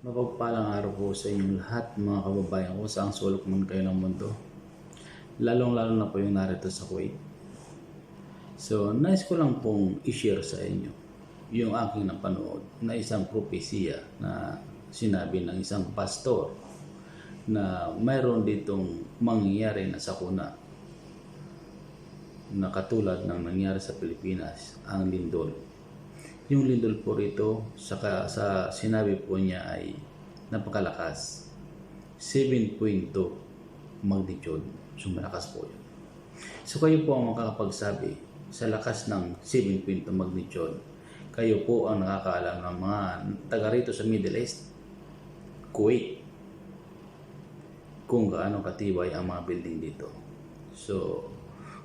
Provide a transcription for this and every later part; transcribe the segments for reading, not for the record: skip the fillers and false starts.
Mapagpalang araw po sa inyong lahat mga kababayan ko sa ang sulok man kayo ng mundo. Lalong-lalo na po yung narito sa Kuwait. So, nais ko lang pong i-share sa inyo yung aking napanood na isang propesya na sinabi ng isang pastor na mayroon ditong mangyayari na sakuna na katulad ng nangyari sa Pilipinas, ang lindol. Yung lindol po rito, sa sinabi po niya ay napakalakas. 7.2 magnitude. So malakas po yun. So kayo po ang makakapagsabi sa lakas ng 7.2 magnitude. Kayo po ang nakakaalam ng mga taga rito sa Middle East, Kuwait, kung gaano katibay ang mga building dito. So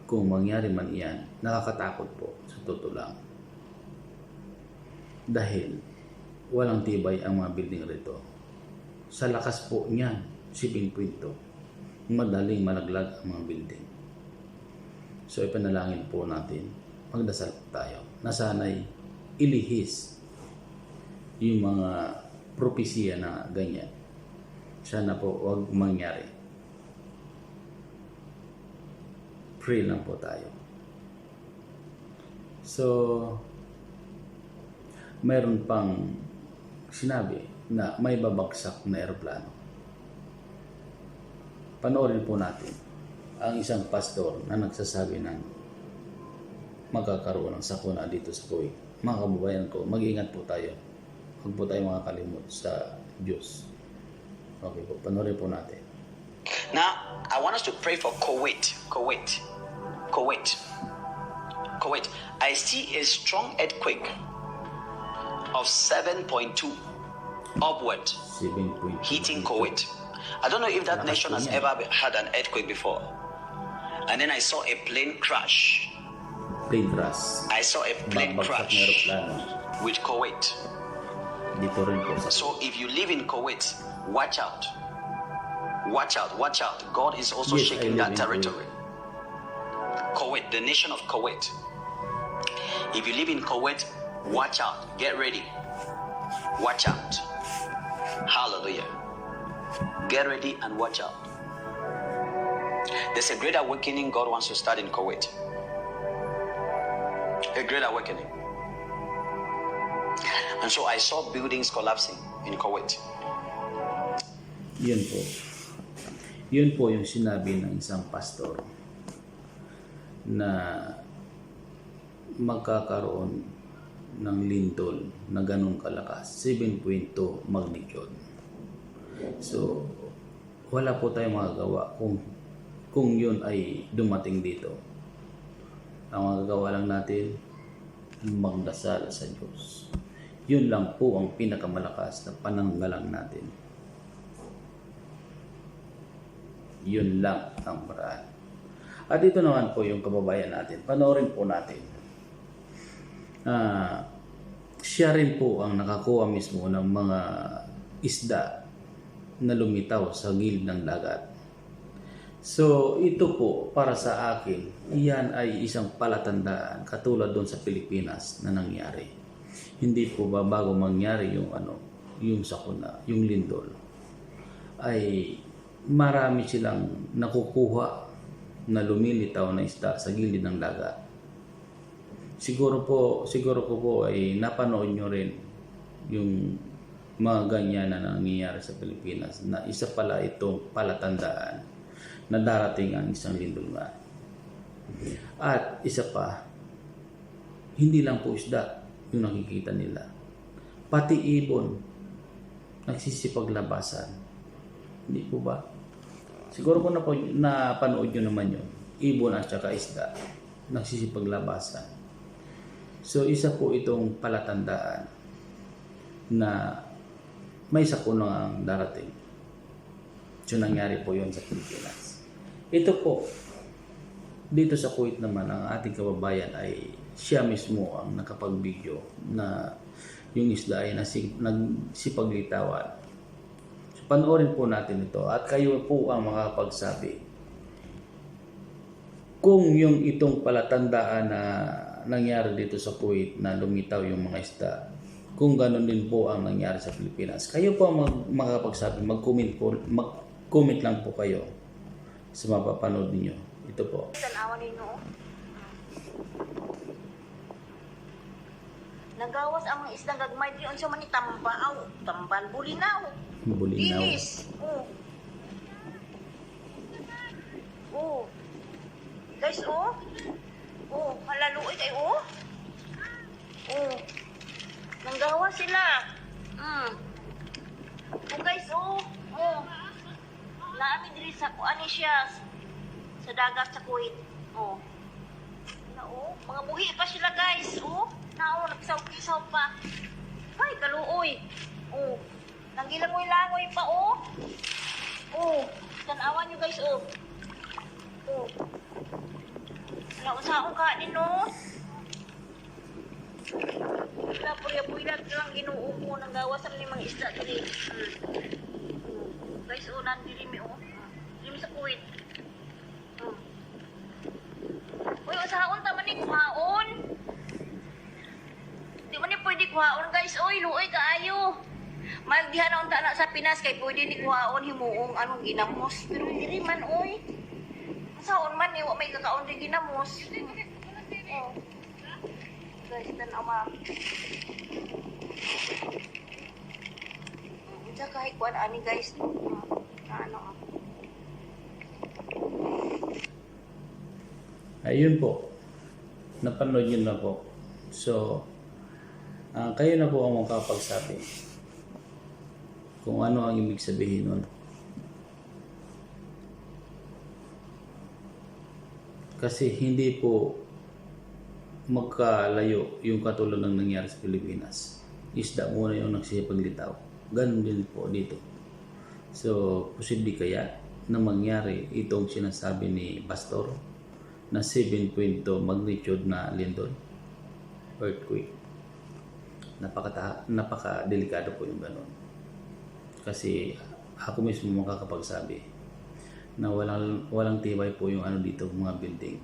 kung mangyari man iyan, nakakatakot po sa totoo lang. Dahil walang tibay ang mga building rito. Sa lakas po niyan, 7.2, madaling malaglag ang mga building. So ipanalangin po natin, magdasal tayo, na sana'y ilihis yung mga propesya na ganyan. Sana po huwag mangyari. Pray lang po tayo. So, mayroon pang sinabi na may babagsak na eroplano. Panoorin po natin ang isang pastor na nagsasabi ng magkakaroon ng sakuna dito sa Kuwait. Mga kababayan ko, mag-iingat po tayo. Huwag po tayo makakalimot sa Diyos. Okay po, panoorin po natin. Now, I want us to pray for Kuwait. I see a strong earthquake of 7.2 upward 7.2 hitting Kuwait. I don't know if that nation has ever had an earthquake before. And then I saw a plane crash. Plane crash. I saw a plane Babagsak na crash eroplano. with Kuwait. Dito rin po sa So if you live in Kuwait, watch out. Watch out, watch out. God is also Yes, shaking I live that in territory. Kuwait, the nation of Kuwait. If you live in Kuwait, watch out. Get ready. Watch out. Hallelujah. Get ready and watch out. There's a great awakening God wants to start in Kuwait. A great awakening. And so I saw buildings collapsing in Kuwait. Yun po. Yun po yung sinabi ng isang pastor na magkakaroon ng lindol na ganun kalakas, 7.2 magnitude. So, wala po tayong magagawa kung yun ay dumating dito. Ang magagawa lang natin, magdasal sa Diyos. Yun lang po ang pinakamalakas na pananggalang natin. Yun lang ang paraan. At ito naman po yung kababayan natin. Panoorin po natin. Siya rin po ang nakakuha mismo ng mga isda na lumitaw sa gilid ng dagat. So ito po para sa akin, iyan ay isang palatandaan katulad doon sa Pilipinas na nangyari. Hindi po ba bago mangyari yung sakuna, yung lindol, ay marami silang nakukuha na lumilitaw na isda sa gilid ng dagat. Siguro ko po ay napanood nyo rin yung mga ganyan na nangyayari sa Pilipinas na isa pala itong palatandaan na darating ang isang lindol nga. At isa pa, hindi lang po isda yung nakikita nila. Pati ibon, nagsisipaglabasan. Hindi po ba? Siguro ko napanood nyo naman yun. Ibon at saka isda, nagsisipaglabasan. So isa po itong palatandaan na may sakuna ang darating. So nangyari po yun sa Pilipinas. Ito po, dito sa Kuwait naman, ang ating kababayan ay siya mismo ang nakapag-video na yung isla ay nagsipaglitawan. So panoorin po natin ito at kayo po ang makapagsabi kung yung itong palatandaan na nangyari dito sa Kuwait na lumitaw yung mga isda kung gano'n din po ang nangyari sa Pilipinas. Kayo po ang makakapagsabi, mag-comment lang po kayo sa mapapanood ninyo. Ito po. Tanawan ninyo. Nagawas ang mga isdang gagmay di unsa man ni tambaaw, tambal bulinaw. Bulinaw. Dilis. Oh. Oh. Guys, oh. Oh, halaluoy kay oh. Oh. Nanggawa sila. Oh guys, oh. Oh. Naami diri sa kuani siya sa dagat sa Kuwait. Oh. Oh, mga buhi pa sila guys. Oh, nao nagsaw-saw pa. Ay, kaluoy. Oh, nanggilangoy-langoy pa oh. Oh, tanawan nyo guys oh. Oh. Nausaon ka din oh. Wala purya-purya lang ginuo ko nang gawasan ni mga isda diri. Guys oh, nandiri mi oh. Diri sa Kuwait. Uy, usahaon ta man ni kuhaon. Di man ni pwede kuhaon guys. Uy, luoy kaayo. Magdihan na unta na sa Pinas kay pwede ni kuhaon himuong anong ginamos. Pero hindi man uy. Usahaon man ni wa may kakaon di ginamos. Oh. Guys, tanawa. Unsa kahit kuan ani guys. Ano ah. Ayun po. Napanood nyo na po. So, kayo na po ang makapagsabi kung ano ang ibig sabihin nun. Kasi hindi po magkalayo yung katulad ng nangyari sa Pilipinas. Isda muna yung nagsipaglitaw. Ganun din po dito. So, posible kaya na mangyari itong sinasabi ni Pastor na 7.2 magnitude na lindol, earthquake. Napaka-delikado po yung ganun. Kasi ako mismo makakapagsabi na walang tibay po yung ano dito, mga building.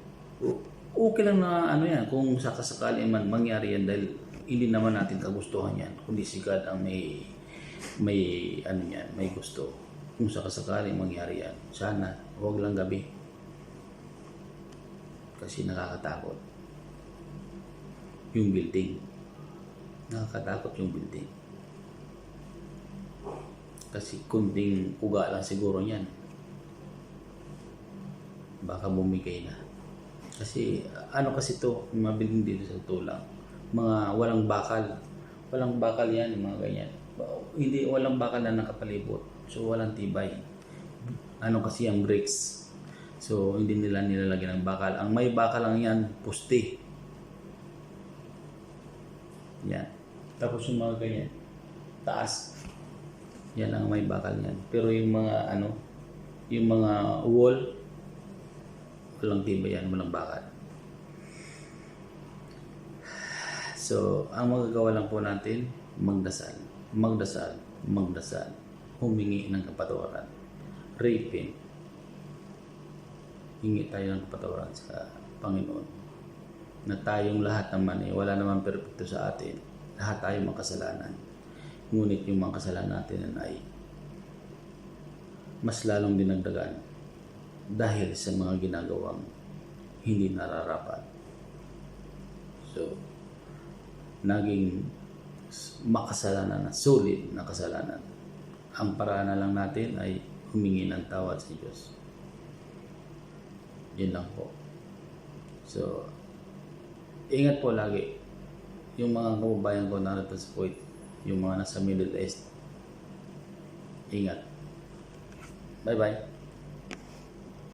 Okay lang na ano yan, kung sakasakali man mangyari yan dahil hindi naman natin kagustuhan yan, kundi si God ang may ano yan, may gusto. Kung sakasakali mangyari yan, sana huwag lang gabi. Kasi nakakatakot yung building. Nakakatakot yung building. Kasi kunting uga lang siguro niyan. Baka bumigay na. Kasi ano kasi to, mga building dito sa tulang. Mga walang bakal. Walang bakal yan, mga ganyan. Hindi, walang bakal na nakapalibot. So walang tibay. Ano kasi ang bricks. So, hindi nila nilalagyan ng bakal. Ang may bakal lang yan, puste. Yan. Tapos yung mga ganyan, taas. Yan ang may bakal yan. Pero yung mga ano, yung mga wall, walang tibay yan, walang bakal. So, ang magagawa lang po natin, magdasal. Magdasal. Magdasal. Humingi ng kapatawaran. Repent. Hingi tayo ng kapatawaran sa Panginoon. Na tayong lahat naman wala naman perfecto sa atin. Lahat tayo makasalanan. Ngunit yung mga kasalanan natin ay mas lalong dinagdagan dahil sa mga ginagawang hindi nararapat. So, naging makasalanan na sulit na kasalanan. Ang paraan na lang natin ay humingi ng tawad sa Diyos. Yun lang po. So, ingat po lagi. Yung mga kababayan ko narito sa Kuwait, yung mga nasa Middle East, ingat. Bye-bye.